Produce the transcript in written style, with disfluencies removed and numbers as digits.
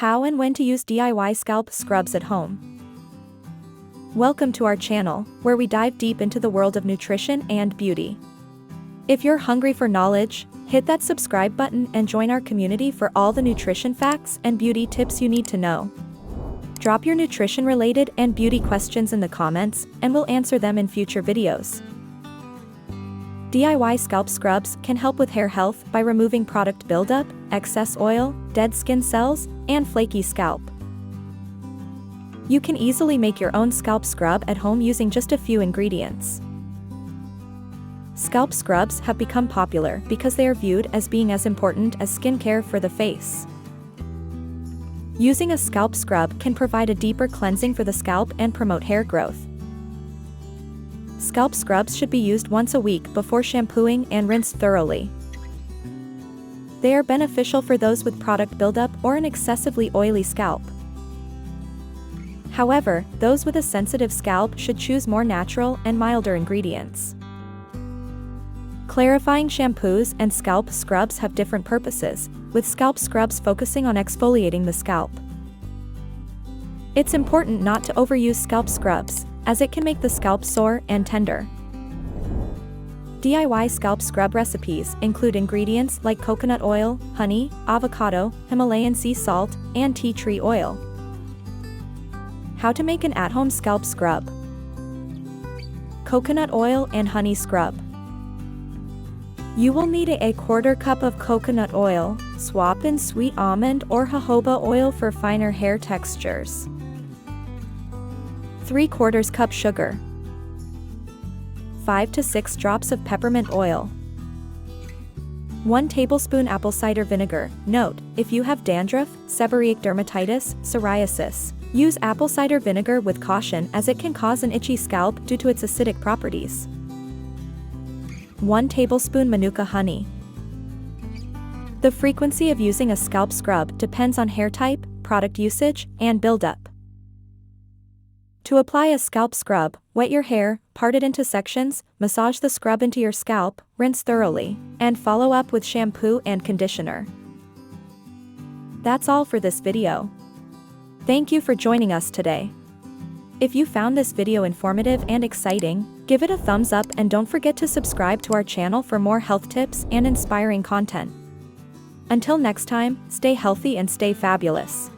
How and when to use DIY scalp scrubs at home. Welcome to our channel, where we dive deep into the world of nutrition and beauty. If you're hungry for knowledge, hit that subscribe button and join our community for all the nutrition facts and beauty tips you need to know. Drop your nutrition-related and beauty questions in the comments, and we'll answer them in future videos. DIY scalp scrubs can help with hair health by removing product buildup, excess oil, dead skin cells, and flaky scalp. You can easily make your own scalp scrub at home using just a few ingredients. Scalp scrubs have become popular because they are viewed as being as important as skincare for the face. Using a scalp scrub can provide a deeper cleansing for the scalp and promote hair growth. Scalp scrubs should be used once a week before shampooing and rinsed thoroughly. They are beneficial for those with product buildup or an excessively oily scalp. However, those with a sensitive scalp should choose more natural and milder ingredients. Clarifying shampoos and scalp scrubs have different purposes, with scalp scrubs focusing on exfoliating the scalp. It's important not to overuse scalp scrubs, as it can make the scalp sore and tender. DIY scalp scrub recipes include ingredients like coconut oil, honey, avocado, Himalayan sea salt, and tea tree oil. How to make an at-home scalp scrub. Coconut oil and honey scrub. You will need a 1/4 cup of coconut oil. Swap in sweet almond or jojoba oil for finer hair textures. 3/4 cup sugar. 5 to 6 drops of peppermint oil. 1 tablespoon apple cider vinegar. Note, if you have dandruff, seborrheic dermatitis, psoriasis, use apple cider vinegar with caution as it can cause an itchy scalp due to its acidic properties. 1 tablespoon manuka honey. The frequency of using a scalp scrub depends on hair type, product usage, and buildup. To apply a scalp scrub, wet your hair, part it into sections, massage the scrub into your scalp, rinse thoroughly, and follow up with shampoo and conditioner. That's all for this video. Thank you for joining us today. If you found this video informative and exciting, give it a thumbs up and don't forget to subscribe to our channel for more health tips and inspiring content. Until next time, stay healthy and stay fabulous.